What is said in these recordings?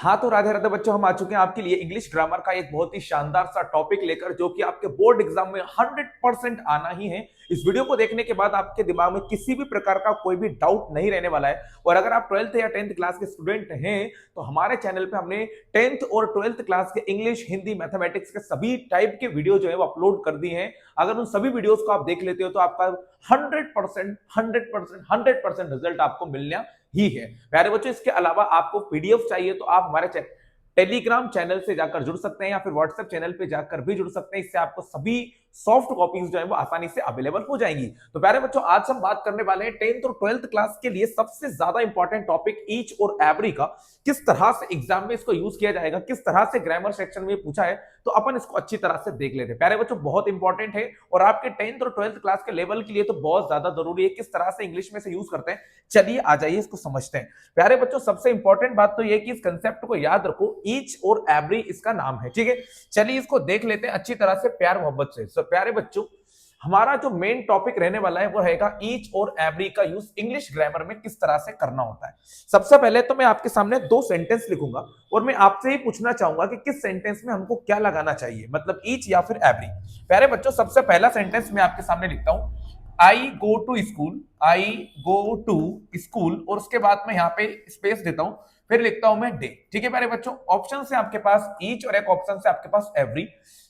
हाँ तो राधे राधे बच्चों, हम आ चुके हैं आपके लिए इंग्लिश ग्रामर का एक बहुत ही शानदार सा टॉपिक लेकर, जो कि आपके बोर्ड एग्जाम में 100% आना ही है। इस वीडियो को देखने के बाद आपके दिमाग में किसी भी प्रकार का कोई भी डाउट नहीं रहने वाला है। और अगर आप 12th या 10th क्लास के स्टूडेंट हैं तो हमारे चैनल पे हमने 10th और 12th क्लास के इंग्लिश, हिंदी, मैथमेटिक्स के सभी टाइप के वीडियो जो है वो अपलोड कर दिए हैं। अगर उन सभी वीडियोस को आप देख लेते हो तो आपका 100% रिजल्ट आपको मिलना ही है। प्यारे बच्चों, इसके अलावा आपको पीडीएफ चाहिए तो आप हमारे टेलीग्राम चैनल से जाकर जुड़ सकते हैं या फिर व्हाट्सएप चैनल पे जाकर भी जुड़ सकते हैं। इससे आपको सभी सॉफ्ट कॉपीज जो है वो आसानी से अवेलेबल हो जाएंगी। तो प्यारे बच्चों, आज हम बात करने वाले हैं 10th और 12th क्लास के लिए सबसे ज्यादा इंपॉर्टेंट टॉपिक ईच और एवरी का। किस तरह से एग्जाम में इसको यूज किया जाएगा, किस तरह से ग्रामर सेक्शन में पूछा है, तो अपन इसको अच्छी तरह से देख लेते हैं। प्यारे बच्चों, बहुत इंपॉर्टेंट है और आपके 10th और 12th क्लास के लेवल के लिए तो बहुत ज्यादा जरूरी है। किस तरह से इंग्लिश में से यूज करते हैं, चलिए आ जाइए इसको समझते हैं। प्यारे बच्चों, सबसे इंपॉर्टेंट बात तो ये कि इस कंसेप्ट को याद रखो, ईच और एवरी इसका नाम है, ठीक है। चलिए इसको देख लेते हैं अच्छी तरह से प्यार मोहब्बत से। तो प्यारे बच्चों, हमारा जो मेन टॉपिक रहने वाला है वो रहेगा ईच और एवरी का यूज इंग्लिश ग्रामर में किस तरह से करना होता है। सबसे पहले तो मैं आपके सामने दो सेंटेंस लिखूंगा और मैं आपसे ही पूछना चाहूंगा कि किस सेंटेंस में हमको क्या लगाना चाहिए, मतलब ईच या फिर एवरी। प्यारे बच्चों, सबसे पहला सेंटेंस मैं आपके सामने लिखता हूं, I go to school, I go to school, और उसके बाद में यहाँ पे स्पेस देता हूं, फिर लिखता हूं मैं डे, ठीक है। प्यारे बच्चों, ऑप्शन से आपके पास ईच और एक ऑप्शन से आपके पास एवरी।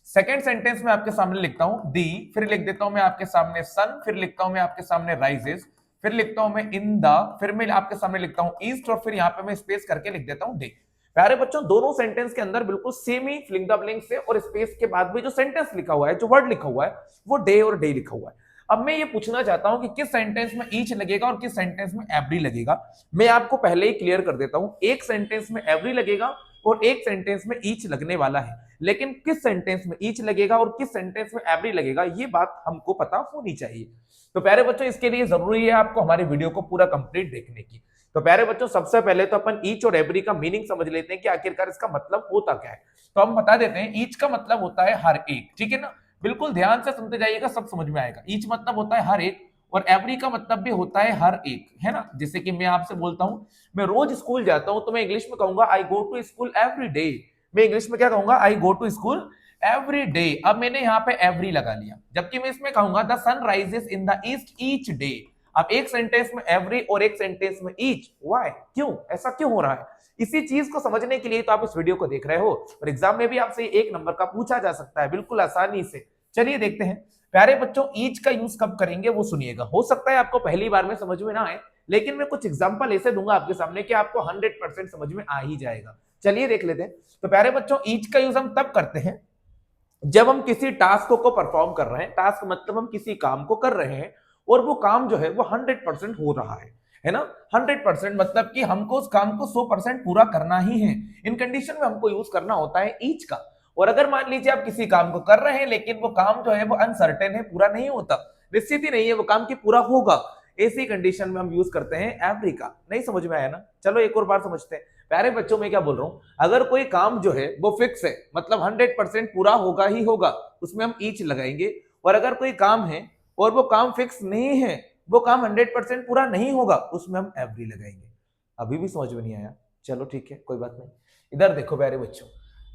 सेकेंड सेंटेंस में आपके सामने लिखता हूं दी, फिर लिख देता हूं मैं आपके सामने सन, फिर लिखता हूं मैं आपके सामने राइजेस, फिर लिखता हूं मैं इन द, फिर मैं आपके सामने लिखता हूं ईस्ट, और फिर यहाँ पे मैं स्पेस करके लिख देता हूं डे। प्यारे बच्चों, दोनों सेंटेंस के अंदर बिल्कुल सेम ही फिलिंग द ब्लैंक्स से और स्पेस के बाद भी जो सेंटेंस लिखा हुआ है, जो वर्ड लिखा हुआ है, वो डे और डे लिखा हुआ है। अब मैं ये पूछना चाहता हूं कि किस सेंटेंस में ईच लगेगा और किस सेंटेंस में एवरी लगेगा। मैं आपको पहले ही क्लियर कर देता हूं, एक सेंटेंस में एवरी लगेगा और एक सेंटेंस में ईच लगने वाला है। लेकिन किस सेंटेंस में ईच लगेगा और किस सेंटेंस में एवरी लगेगा, ये बात हमको पता होनी चाहिए। तो प्यारे बच्चों, इसके लिए जरूरी है आपको हमारी वीडियो को पूरा कंप्लीट देखने की। तो प्यारे बच्चों, सबसे पहले तो अपन ईच और एवरी का मीनिंग समझ लेते हैं कि आखिरकार इसका मतलब होता क्या है। तो हम बता देते हैं, ईच का मतलब होता है हर एक, ठीक है ना। बिल्कुल ध्यान से सुनते जाइएगा, सब समझ में आएगा। ईच मतलब होता है हर एक और एवरी का मतलब भी होता है हर एक, है ना। जैसे कि मैं आपसे बोलता हूं, मैं रोज स्कूल जाता हूं, तो मैं इंग्लिश में कहूंगा I go to school every day. मैं इंग्लिश में क्या कहूंगा, I go to school every day. अब मैंने यहाँ पे एवरी लगा लिया, जबकि मैं इसमें कहूंगा the sun rises in the east each day. अब एक सेंटेंस में एवरी और एक सेंटेंस में ईच, व्हाई, क्यों, ऐसा क्यों हो रहा है। इसी चीज को समझने के लिए तो आप इस वीडियो को देख रहे हो और एग्जाम में भी आपसे एक नंबर का पूछा जा सकता है बिल्कुल आसानी से। चलिए देखते हैं। प्यारे बच्चों, ईच का यूज कब करेंगे वो सुनिएगा। हो सकता है आपको पहली बार में समझ में ना आए, लेकिन मैं कुछ एग्जांपल ऐसे दूंगा आपके सामने कि आपको 100% समझ में आ ही जाएगा। चलिए देख लेते हैं। तो प्यारे बच्चों, ईच का यूज हम तब करते हैं जब हम किसी टास्क को परफॉर्म कर रहे हैं। टास्क मतलब हम किसी काम को कर रहे हैं और वो काम जो है वो 100% हो रहा है ना। 100% मतलब कि हमको उस काम को 100% पूरा करना ही है। इन कंडीशन में हमको यूज करना होता है ईच का। और अगर मान लीजिए आप किसी काम को कर रहे हैं लेकिन वो काम जो है वो अनसर्टेन है, पूरा नहीं होता, निश्चित ही नहीं है वो काम की पूरा होगा, ऐसी कंडीशन में हम यूज करते हैं एवरी का। नहीं समझ में आया ना, चलो एक और बार समझते हैं। प्यारे बच्चों, मैं क्या बोल रहा हूं, अगर कोई काम जो है वो फिक्स है, मतलब 100% पूरा होगा ही होगा, उसमें हम ईच लगाएंगे। और अगर कोई काम है और वो काम फिक्स नहीं है, वो काम 100% पूरा नहीं होगा, उसमें हम एवरी लगाएंगे। अभी भी समझ में नहीं आया, चलो ठीक है, कोई बात नहीं। इधर देखो प्यारे बच्चों,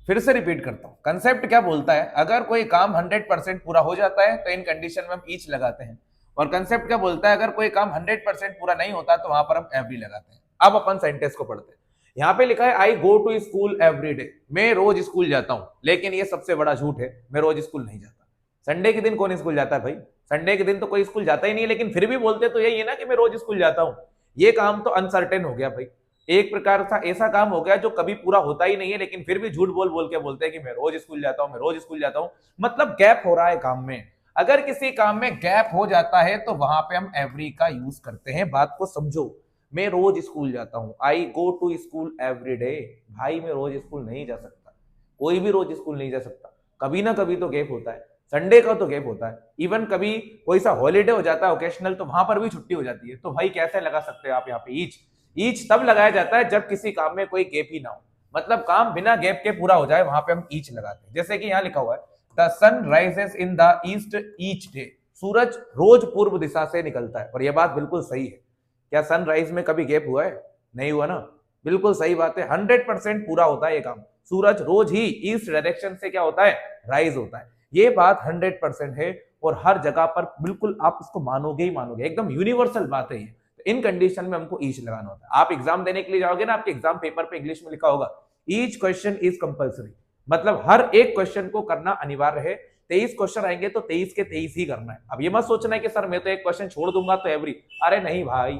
फिर से रिपीट करता हूं, कंसेप्ट क्या बोलता है, अगर कोई काम 100% पूरा हो जाता है तो इन कंडीशन में हम ईच लगाते हैं। और कंसेप्ट क्या बोलता है, अगर कोई काम 100% पूरा नहीं होता तो वहां पर हम एवरी लगाते हैं। अब अपन सेंटेंस को पढ़ते हैं। यहाँ पे लिखा है I go to school every day, मैं रोज स्कूल जाता हूं। लेकिन ये सबसे बड़ा झूठ है, मैं रोज स्कूल नहीं जाता। संडे के दिन कौन स्कूल जाता है भाई, संडे के दिन तो कोई स्कूल जाता ही नहीं है, लेकिन फिर भी बोलते तो यही है ना कि मैं रोज स्कूल जाता हूं। ये काम तो अनसर्टेन हो गया भाई, एक प्रकार का ऐसा काम हो गया जो कभी पूरा होता ही नहीं है, लेकिन फिर भी झूठ बोल बोल के बोलते हैं कि मैं रोज स्कूल जाता हूं, मैं रोज स्कूल जाता हूं। मतलब गैप हो रहा है काम में। अगर किसी काम में गैप हो जाता है तो वहां पे हम एवरी का यूज करते हैं। बात को समझो, मैं रोज स्कूल जाता हूं, I go to school every day. भाई मैं रोज स्कूल नहीं जा सकता, कोई भी रोज स्कूल नहीं जा सकता, कभी ना कभी तो गैप होता है। संडे का तो गैप होता है, इवन कभी कोई सा हॉलीडे हो जाता है ओकेशनल, तो वहां पर भी छुट्टी हो जाती है। तो भाई कैसे लगा सकते हो आप यहाँ पे ईच। ईच तब लगाया जाता है जब किसी काम में कोई गैप ही ना हो, मतलब काम बिना गैप के पूरा हो जाए, वहां पे हम ईच लगाते हैं। जैसे कि यहाँ लिखा हुआ है the sun rises in the east each day, सूरज रोज पूर्व दिशा से निकलता है। और यह बात बिल्कुल सही है। क्या सनराइज में कभी गैप हुआ है, नहीं हुआ ना। बिल्कुल सही बात है, 100% पूरा होता है ये काम। सूरज रोज ही ईस्ट डायरेक्शन से क्या होता है, राइज होता है। ये बात 100% है और हर जगह पर बिल्कुल आप इसको मानोगे ही मानोगे, एकदम यूनिवर्सल बात है ये। तो इन कंडीशन में हमको ईच लगाना होता है। आप एग्जाम देने के लिए जाओगे ना, आपके एग्जाम पेपर पे इंग्लिश में लिखा होगा ईच क्वेश्चन इज कंपल्सरी, मतलब हर एक क्वेश्चन को करना अनिवार्य है। 23 क्वेश्चन आएंगे तो 23 के 23 ही करना है। अब ये मत सोचना है कि सर मैं तो एक क्वेश्चन छोड़ दूंगा तो एवरी, अरे नहीं भाई,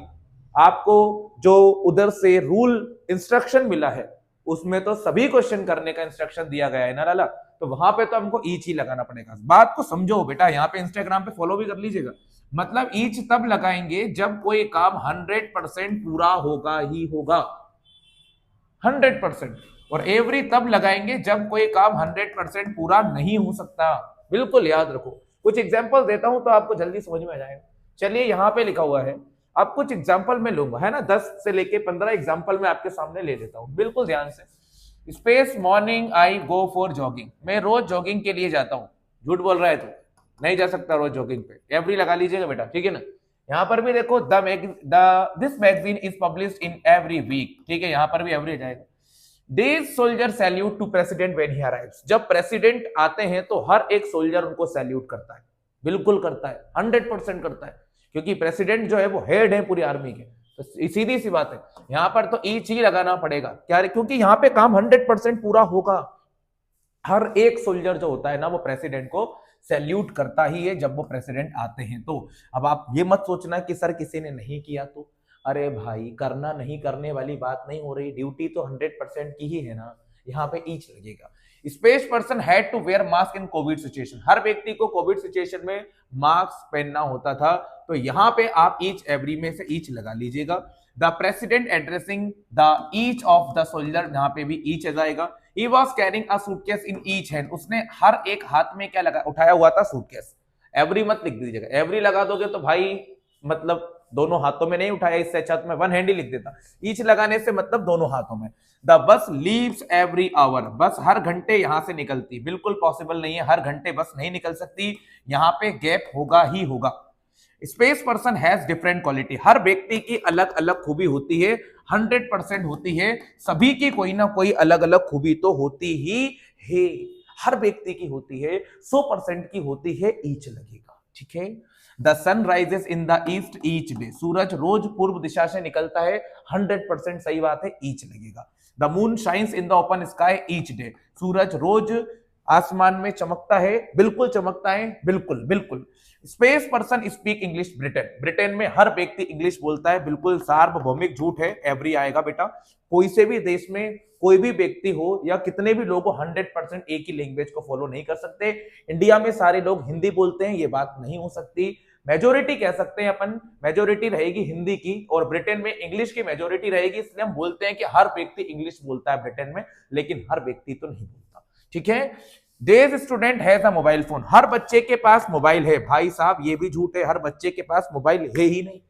आपको जो उधर से रूल इंस्ट्रक्शन मिला है उसमें तो सभी क्वेश्चन करने का इंस्ट्रक्शन दिया गया है ना लाला, तो वहां पे तो हमको ईच ही लगाना पड़ेगा। बात को समझो बेटा, यहाँ पे इंस्टाग्राम पे फॉलो भी कर लीजिएगा। मतलब ईच तब लगाएंगे जब कोई काम 100% पूरा होगा ही होगा, 100%। और एवरी तब लगाएंगे जब कोई काम 100% पूरा नहीं हो सकता। बिल्कुल याद रखो। कुछ एग्जांपल देता हूं तो आपको जल्दी समझ में आ जाएगा। चलिए यहाँ पे लिखा हुआ है, अब कुछ एग्जांपल मैं लूंगा, है ना, 10 से लेके 15 एग्जांपल मैं आपके सामने ले लेता हूं, बिल्कुल ध्यान से। Space morning I go for jogging, मैं रोज जॉगिंग के लिए जाता हूँ। झूठ बोल रहा है तो नहीं जा सकता रोज जॉगिंग पे, एवरी लगा लीजिएगा बेटा, ठीक है ना। यहाँ पर भी देखो this magazine is published in every week, ठीक है, यहाँ पर भी एवरी जाएगा। These soldier salute to president when he arrives, जब प्रेसिडेंट आते हैं तो हर एक सोल्जर उनको सैल्यूट करता है, बिल्कुल करता है, 100% करता है, क्योंकि प्रेसिडेंट जो है वो हेड है पूरी आर्मी के। तो सीधी सी बात है, यहाँ पर तो ईच ही लगाना पड़ेगा, क्या, क्योंकि यहाँ पे काम 100% पूरा होगा। हर एक सोल्जर जो होता है ना वो प्रेसिडेंट को सैल्यूट करता ही है जब वो प्रेसिडेंट आते हैं तो। अब आप ये मत सोचना कि सर किसी ने नहीं किया तो, अरे भाई करना नहीं करने वाली बात नहीं हो रही, ड्यूटी तो 100% की ही है ना, यहाँ पे ईच लगेगा। Space person had to wear mask in covid situation, हर व्यक्ति को कोविड सिचुएशन में मास्क पहनना होता था, तो यहाँ पे आप ईच एवरी में से ईच लगा लीजिएगा। The president addressing the each of the soldier, यहाँ पे भी ईच आ जाएगा। He was carrying a suitcase in each hand, उसने हर एक हाथ में क्या लगा उठाया हुआ था, सूटकेस। एवरी मत लिख दीजिएगा, एवरी लगा दोगे तो भाई मतलब दोनों हाथों में नहीं उठाया, इससे अच्छा तो मैं वन हैंड ही लिख देता। ईच लगाने से मतलब दोनों हाथों में। The bus leaves every hour, बस हर घंटे यहां से निकलती, बिल्कुल पॉसिबल नहीं है, हर घंटे बस नहीं निकल सकती, यहाँ पे गैप होगा ही होगा। Space person has different quality, हर व्यक्ति की अलग अलग खूबी होती है, 100% होती है, सभी की कोई ना कोई अलग अलग खूबी तो होती ही है, हर व्यक्ति की होती है, 100% की होती है, ईच लगेगा, ठीक है। The sun rises in the east each day, सूरज रोज पूर्व दिशा से निकलता है, 100% सही बात है, ईच लगेगा। The moon shines in the open sky each day, सूरज रोज आसमान में चमकता है, बिल्कुल चमकता है, बिल्कुल बिल्कुल। Space person speak English Britain, Britain में हर व्यक्ति इंग्लिश बोलता है, बिल्कुल सार्वभौमिक झूठ है, एवरी आएगा बेटा। कोई से भी देश में कोई भी व्यक्ति हो या कितने भी लोग हो, 100% एक ही लैंग्वेज को फॉलो नहीं कर सकते। इंडिया में सारे लोग हिंदी बोलते हैं, ये बात नहीं हो सकती। मेजोरिटी कह सकते हैं अपन, मेजोरिटी रहेगी हिंदी की, और ब्रिटेन में इंग्लिश की मेजोरिटी रहेगी, इसलिए हम बोलते हैं कि हर व्यक्ति इंग्लिश बोलता है ब्रिटेन में, लेकिन हर व्यक्ति तो नहीं बोलता, ठीक है। These student has a mobile phone, हर बच्चे के पास मोबाइल है, भाई साहब ये भी झूठ है, हर बच्चे के पास मोबाइल है ही नहीं।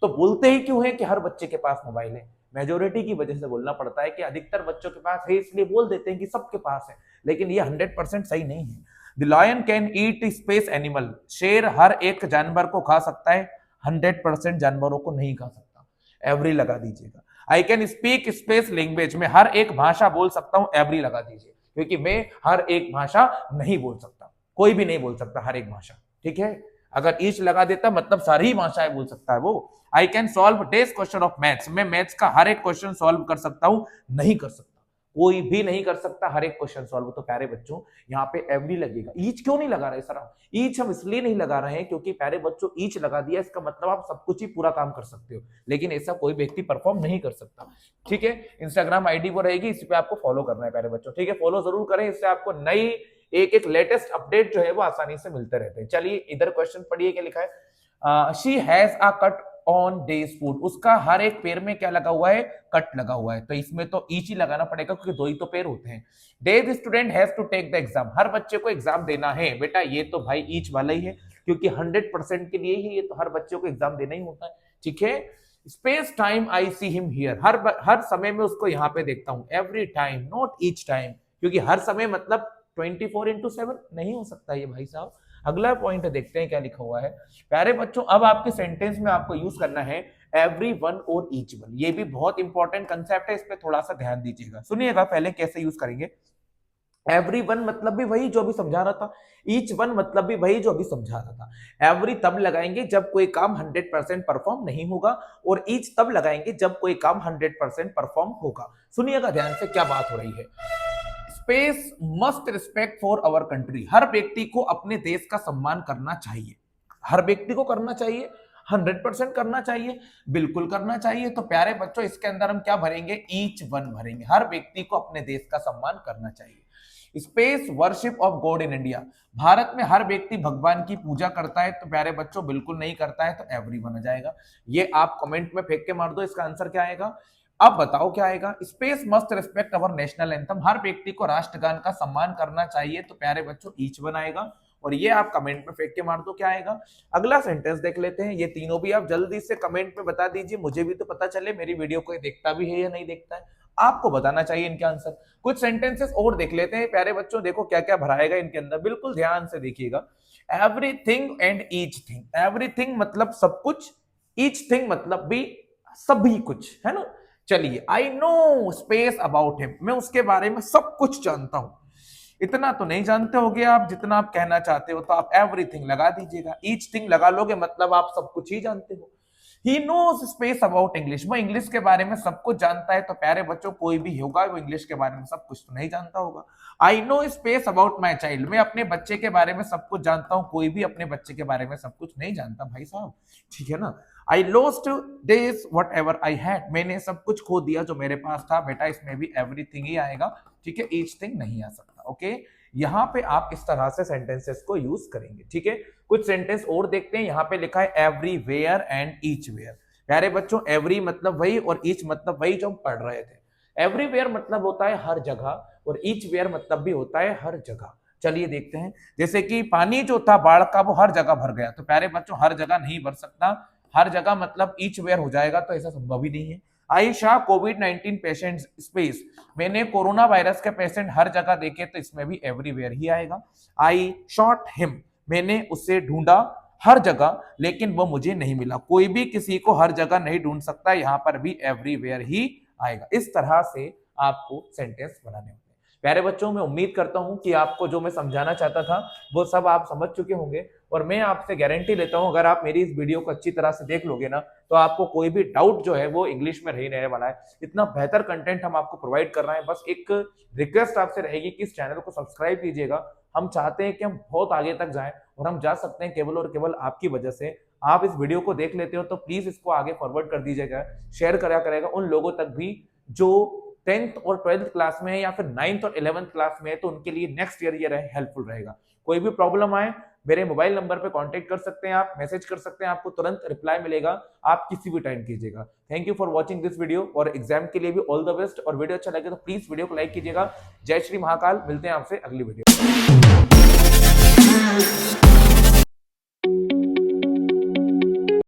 तो बोलते ही क्यों है कि हर बच्चे के पास मोबाइल है, मेजोरिटी की वजह से बोलना पड़ता है कि अधिकतर बच्चों के पास है, इसलिए बोल देते हैं कि सबके पास है, लेकिन ये 100% सही नहीं है। The lion can eat space animal, शेर हर एक जानवर को खा सकता है, 100% जानवरों को नहीं खा सकता, एवरी लगा दीजिएगा। I can speak space language, में हर एक भाषा बोल सकता हूं, एवरी लगा दीजिए, क्योंकि मैं हर एक भाषा नहीं बोल सकता, कोई भी नहीं बोल सकता हर एक भाषा, ठीक है। अगर ईच लगा देता मतलब सारी भाषाएं बोल सकता है वो। I can solve days question of maths, मैं मैथ्स का हर एक क्वेश्चन सॉल्व कर सकता हूं, नहीं कर सकता, कोई भी नहीं कर सकता हर एक क्वेश्चन सॉल्व। तो प्यारे बच्चों यहाँ पे एवरी लगेगा, ईच क्यों नहीं लगा रहे सर हम? ईच हम इसलिए नहीं लगा रहे हैं क्योंकि प्यारे बच्चों ईच लगा दिया इसका मतलब आप सब कुछ ही पूरा काम कर सकते हो, लेकिन ऐसा कोई व्यक्ति परफॉर्म नहीं कर सकता, ठीक है। इंस्टाग्राम आईडी वो रहेगी, इस पे आपको फॉलो करना है प्यारे बच्चों, ठीक है, फॉलो जरूर करें, इससे आपको नई एक लेटेस्ट अपडेट जो है वो आसानी से मिलते रहते हैं। चलिए इधर क्वेश्चन पढ़िए, क्या लिखा है। She has a cut on days food, उसका हर एक पैर में क्या लगा हुआ है, कट लगा हुआ है, तो इसमें तो ईच ही लगाना पड़ेगा क्योंकि दो ही तो पैर होते हैं। These student has to take the exam, हर बच्चे को एग्जाम देना है, बेटा ये तो भाई ईच वाला ही है, क्योंकि 100% के लिए ही ये तो हर बच्चे को एग्जाम देना ही होता है, ठीक है। Space time I see him here, हर समय में उसको यहाँ पे देखता हूं, every time not each time, क्योंकि हर समय मतलब 24/7 नहीं हो सकता ये भाई साहब। अगला पॉइंट देखते हैं क्या लिखा हुआ है प्यारे बच्चों। अब आपके सेंटेंस में आपको यूज करना है एवरी वन और ईच वन। ये भी बहुत इंपॉर्टेंट कंसेप्ट है, इस पे थोड़ा सा ध्यान दीजिएगा। सुनिएगा पहले कैसे यूज करेंगे। एवरी वन मतलब भी वही जो अभी समझा रहा था, ईच वन मतलब भी वही जो अभी समझा रहा था। एवरी तब लगाएंगे जब कोई काम 100% परफॉर्म नहीं होगा, और ईच तब लगाएंगे जब कोई काम 100% परफॉर्म होगा। सुनिएगा ध्यान से क्या बात हो रही है। Space must respect for our country. हर व्यक्ति को अपने देश का सम्मान करना चाहिए। हर व्यक्ति को करना चाहिए, 100% करना चाहिए, बिल्कुल करना चाहिए। तो प्यारे बच्चों, इसके अंदर हम क्या भरेंगे, ईच वन भरेंगे। हर व्यक्ति को अपने देश का सम्मान करना चाहिए। Space worship of God in India. Bharat में हर व्यक्ति भगवान की पूजा करता है, तो प्यारे बच्चों बिल्कुल नहीं करता है, तो एवरी वन आ जाएगा। ये आप कमेंट में फेंक के मार दो, इसका आंसर क्या आएगा। अब बताओ क्या आएगा। Space must respect our national anthem. हर व्यक्ति को राष्ट्रगान का सम्मान करना चाहिए, तो प्यारे बच्चों ईच वन आएगा। और ये आप कमेंट में फेंक के मार दो क्या आएगा। अगला सेंटेंस देख लेते हैं। ये तीनों भी आप जल्दी से कमेंट में बता दीजिए, मुझे भी तो पता चले मेरी वीडियो को देखता भी है या नहीं देखता है। आपको बताना चाहिए इनके आंसर। कुछ सेंटेंसेस और देख लेते हैं प्यारे बच्चों, देखो क्या क्या भराएगा इनके अंदर, बिल्कुल ध्यान से देखिएगा। Everything and each thing. Everything मतलब सब कुछ, ईच थिंग मतलब भी सभी कुछ, है ना। चलिए, I know space about him. मैं उसके बारे में सब कुछ जानता हूं। इतना तो नहीं जानते होगे आप जितना आप कहना चाहते हो, तो आप एवरीथिंग लगा दीजिएगा। ईच थिंग लगा लोगे मतलब आप सब कुछ ही जानते हो। He knows space about English. वो इंग्लिश के बारे में सब कुछ जानता है, तो प्यारे बच्चों कोई भी होगा वो इंग्लिश के बारे में सब कुछ तो नहीं जानता होगा। I know space about my child. मैं अपने बच्चे के बारे में सब कुछ जानता हूं, कोई भी अपने बच्चे के बारे में सब कुछ नहीं जानता भाई साहब, ठीक है ना। I lost this what ever I had. मैंने सब कुछ खो दिया जो मेरे पास था। बेटा इसमें भी एवरीथिंग ही आएगा, ठीक है, ईच थिंग नहीं आ सकता। ओके, यहां पे आप इस तरह से सेंटेंसेस को यूज करेंगे, ठीक है। कुछ सेंटेंस और देखते हैं। यहां पे लिखा है एवरीवेयर एंड ईच वेयर। प्यारे बच्चों, एवरी मतलब वही और ईच मतलब वही जो हम पढ़ रहे थे। एवरीवेयर मतलब होता है हर जगह, और ईच वेयर मतलब भी होता है हर जगह। चलिए देखते हैं। जैसे कि पानी जो था बाढ़ का वो हर जगह भर गया, तो प्यारे बच्चों हर जगह नहीं भर सकता, हर जगह मतलब ईच वेयर हो जाएगा, तो ऐसा संभव ही नहीं है। आई शॉ कोविड-19 पेशेंट स्पेस। मैंने कोरोना वायरस के पेशेंट हर जगह देखे, तो इसमें भी एवरीवेयर ही आएगा। आई शॉट हिम। मैंने उसे ढूंढा हर जगह, लेकिन वो मुझे नहीं मिला। कोई भी किसी को हर जगह नहीं ढूंढ सकता, यहां पर भी एवरीवेयर ही आएगा। इस तरह से आपको सेंटेंस बनाने होंगे। प्यारे बच्चों, मैं उम्मीद करता हूं कि आपको जो मैं समझाना चाहता था वो सब आप समझ चुके होंगे, और मैं आपसे गारंटी लेता हूं अगर आप मेरी इस वीडियो को अच्छी तरह से देख लोगे ना, तो आपको कोई भी डाउट जो है वो इंग्लिश में नहीं रहने वाला है। इतना बेहतर कंटेंट हम आपको प्रोवाइड कर रहे हैं। बस एक रिक्वेस्ट आपसे रहेगी कि इस चैनल को सब्सक्राइब कीजिएगा। हम चाहते हैं कि हम बहुत आगे तक जाएं, और हम जा सकते हैं केवल और केवल आपकी वजह से। आप इस वीडियो को देख लेते हो तो प्लीज इसको आगे फॉरवर्ड कर दीजिएगा, शेयर करा करेगा उन लोगों तक भी जो 10th और 12th क्लास में है या फिर 9th और 11th क्लास में है, तो उनके लिए नेक्स्ट ईयर ये हेल्पफुल रहेगा। कोई भी प्रॉब्लम आए मेरे मोबाइल नंबर पे कांटेक्ट कर सकते हैं, आप मैसेज कर सकते हैं, आपको तुरंत रिप्लाई मिलेगा। आप किसी भी टाइम कीजिएगा। Thank you for watching this video, और एग्जाम के लिए भी ऑल द बेस्ट। और वीडियो अच्छा लगे तो प्लीज वीडियो को लाइक कीजिएगा। जय श्री महाकाल। मिलते हैं आपसे अगली वीडियो।